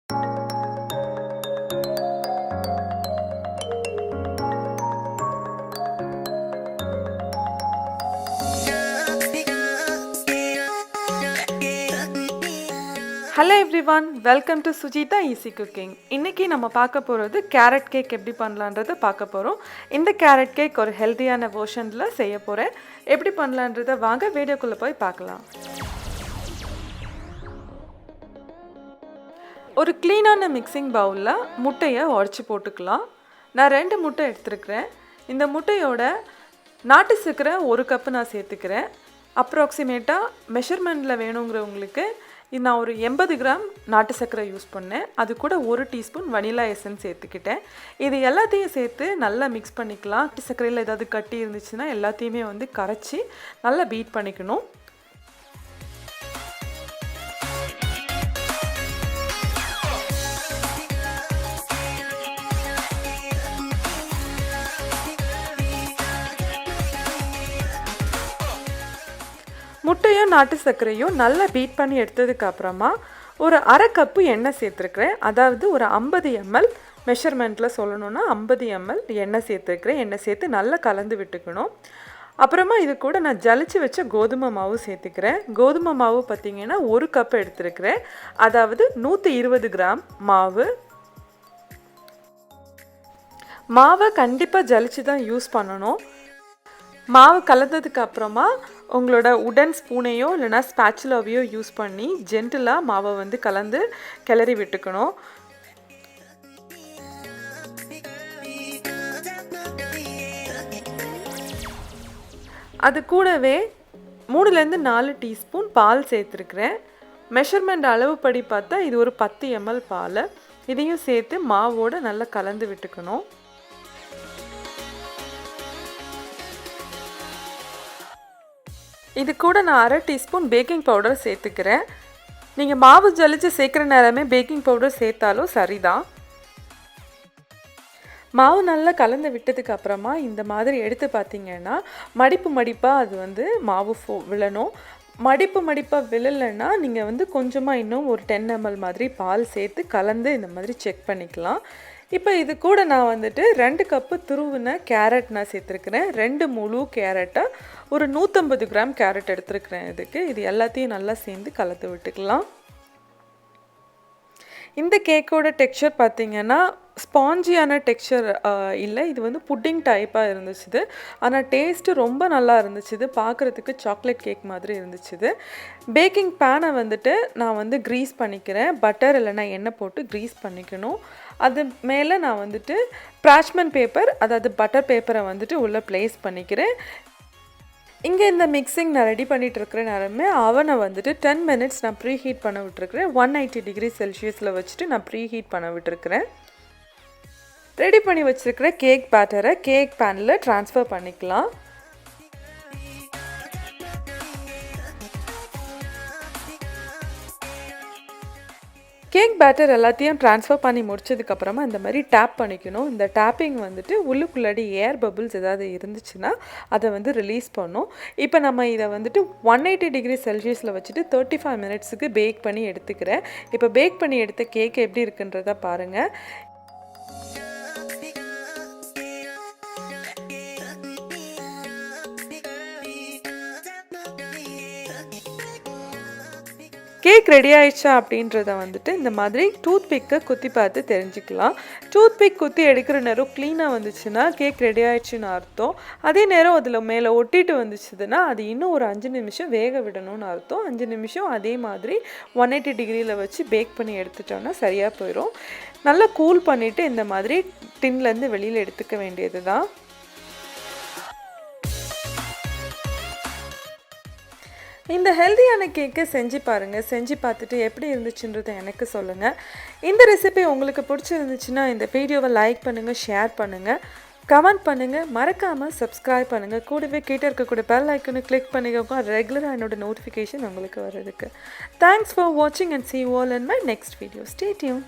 Hello everyone, welcome to Sujithaeasycooking. இன்னைக்கு நம்ம பார்க்க போறது கேரட் கேக் எப்படி பண்ணலாம்ன்றதை பார்க்க போறோம். இந்த கேரட் கேக் ஒரு ஹெல்தியான வெர்ஷன்ல செய்ய போறேன். எப்படி பண்ணலாம்ன்றதை வாங்க வீடியோக்குள்ள போய் பார்க்கலாம். ஒரு க்ளீனான மிக்சிங் பவுல்ல முட்டையை உடைச்சு போட்டுக்கலாம். நான் 2 முட்டை எடுத்துக்கிறேன். இந்த முட்டையோட நாட்டு சர்க்கரை 1 கப் நான் சேர்த்துக்கிறேன். அப்ராக்சிமேட்டா மெஷர்மெண்ட்ல வேணும்ங்கறவங்களுக்கு நான் ஒரு 80 கிராம் நாட்டு சர்க்கரை யூஸ் பண்ணேன். அது கூட 1 டீஸ்பூன் வனிலா எசன்ஸ் சேர்த்துக்கிட்டேன். இது எல்லாத்தையும் சேர்த்து நல்லா மிக்ஸ் பண்ணிக்கலாம். நாட்டு சர்க்கரையில் ஏதாவது கட்டி இருந்துச்சுன்னா எல்லாத்தையுமே வந்து கரைச்சி நல்லா பீட் பண்ணிக்கணும். முட்டையும் நாட்டு சர்க்கரையும் நல்லா பீட் பண்ணி எடுத்ததுக்கு அப்புறமா ஒரு அரை கப்பு எண்ணெய் சேர்த்துருக்கிறேன். அதாவது ஒரு 50 ml மெஷர்மெண்ட்டில் சொல்லணும்னா 50 ml எண்ணெய் சேர்த்துருக்கிறேன். எண்ணெய் சேர்த்து நல்லா கலந்து விட்டுக்கணும். அப்புறமா இது கூட நான் ஜலிச்சு வச்ச கோதுமை மாவு சேர்த்துக்கிறேன். கோதுமை மாவு பார்த்திங்கன்னா 1 கப் எடுத்துருக்கிறேன். அதாவது 120 கிராம் மாவு. மாவை கண்டிப்பாக ஜலிச்சு தான் யூஸ் பண்ணணும். மாவு கலந்ததுக்கு அப்புறமா உங்களோட உடன் ஸ்பூனையோ இல்லைனா ஸ்பேச்சுலாவையோ யூஸ் பண்ணி ஜென்டிலாக மாவை வந்து கலந்து கிளறி விட்டுக்கணும். அது கூடவே 3லேருந்து 4 டீஸ்பூன் பால் சேர்த்துருக்குறேன். மெஷர்மெண்ட் அளவுப்படி பார்த்தா இது ஒரு 10 ml பால். இதையும் சேர்த்து மாவோடு நல்லா கலந்து விட்டுக்கணும். இது கூட நான் அரை டீஸ்பூன் பேக்கிங் பவுடர் சேர்த்துக்கிறேன். நீங்கள் மாவு ஜலிச்சு சேர்க்குற நேரமே பேக்கிங் பவுடர் சேர்த்தாலும் சரிதான். மாவு நல்லா கலந்து விட்டதுக்கு அப்புறமா இந்த மாதிரி எடுத்து பார்த்தீங்கன்னா மடிப்பாக அது வந்து மாவு விழணும். மடிப்பாக விழலைன்னா நீங்கள் வந்து கொஞ்சமாக இன்னும் ஒரு 10 ml மாதிரி பால் சேர்த்து கலந்து இந்த மாதிரி செக் பண்ணிக்கலாம். இப்போ இது கூட நான் வந்துட்டு 2 கப்பு துருவின கேரட் நான் சேர்த்துருக்கிறேன். 2 முழு கேரட்டை ஒரு 150 கிராம் கேரட் எடுத்துருக்கிறேன். இது எல்லாத்தையும் நல்லா சேர்ந்து கலந்து விட்டுக்கலாம். இந்த கேக்கோட டெக்ஸ்சர் பார்த்திங்கன்னா ஸ்பாஞ்சியான டெக்ஸ்சர் இல்லை, இது வந்து புட்டிங் டைப்பாக இருந்துச்சு. ஆனால் டேஸ்ட்டு ரொம்ப நல்லா இருந்துச்சு. பார்க்குறதுக்கு சாக்லேட் கேக் மாதிரி இருந்துச்சு. பேக்கிங் பேனை வந்துட்டு நான் வந்து க்ரீஸ் பண்ணிக்கிறேன். பட்டர் இல்லைனா எண்ணெய் போட்டு க்ரீஸ் பண்ணிக்கணும். அது மேலே நான் வந்துட்டு ப்ராச்மெண்ட் பேப்பர், அதாவது பட்டர் பேப்பரை வந்துட்டு உள்ளே ப்ளேஸ் பண்ணிக்கிறேன். இங்கே இந்த மிக்சிங் நான் ரெடி பண்ணிகிட்டு இருக்கிற நேரமே அவனை வந்துட்டு 10 மினிட்ஸ் நான் ப்ரீ ஹீட் பண்ண விட்டுருக்கிறேன். 180 டிகிரி செல்சியஸில் வச்சுட்டு நான் ப்ரீ ஹீட் பண்ண விட்டுருக்கிறேன். ரெடி பண்ணி வச்சுருக்கிற கேக் பேட்டரை கேக் பேனில் ட்ரான்ஸ்ஃபர் பண்ணிக்கலாம். கேக் பேட்டர் எல்லாத்தையும் ட்ரான்ஸ்ஃபர் பண்ணி முடிச்சதுக்கப்புறமா இந்த மாதிரி டேப் பண்ணிக்கணும். இந்த டேப்பிங் வந்துட்டு உள்ளுக்குள்ளாடி ஏர் பபிள்ஸ் ஏதாவது இருந்துச்சுன்னா அதை வந்து ரிலீஸ் பண்ணும். இப்போ நம்ம இதை வந்துட்டு 180 டிகிரி செல்சியஸில் வச்சுட்டு 35 மினிட்ஸுக்கு பேக் பண்ணி எடுத்துக்கிறேன். இப்போ பேக் பண்ணி எடுத்த கேக் எப்படி இருக்குன்றதை பாருங்கள். கேக் ரெடி ஆயிடுச்சா அப்படின்றத வந்துட்டு இந்த மாதிரி டூத் பிக்கை குத்தி பார்த்து தெரிஞ்சுக்கலாம். டூத் பிக் குத்தி எடுக்கிற நேரம் க்ளீனாக வந்துச்சுன்னா கேக் ரெடி ஆயிடுச்சுன்னு அர்த்தம். அதே நேரம் அதில் மேலே ஒட்டிட்டு வந்துச்சுதுன்னா அது இன்னும் ஒரு 5 நிமிஷம் வேக விடணும்னு அர்த்தம். 5 நிமிஷம் அதே மாதிரி 180 டிகிரியில் வச்சு பேக் பண்ணி எடுத்துட்டோன்னா சரியாக போயிடும். நல்லா கூல் பண்ணிவிட்டு இந்த மாதிரி டின்லேருந்து வெளியில் எடுத்துக்க வேண்டியது தான். இந்த ஹெல்தியான கேக்கை செஞ்சு பாருங்கள். செஞ்சு பார்த்துட்டு எப்படி இருந்துச்சுன்றதை எனக்கு சொல்லுங்கள். இந்த ரெசிபி உங்களுக்கு பிடிச்சிருந்துச்சுன்னா இந்த வீடியோவை லைக் பண்ணுங்கள், ஷேர் பண்ணுங்கள், கமெண்ட் பண்ணுங்கள், மறக்காமல் சப்ஸ்கிரைப் பண்ணுங்கள். கூடவே கிட்ட இருக்கக்கூடிய பெல் ஐக்கனை கிளிக் பண்ணிக்கோங்க. ரெகுலராக என்னோட நோட்டிஃபிகேஷன் உங்களுக்கு வர்றதுக்கு. தேங்க்ஸ் ஃபார் வாட்சிங் and see you all in my next video. Stay tuned.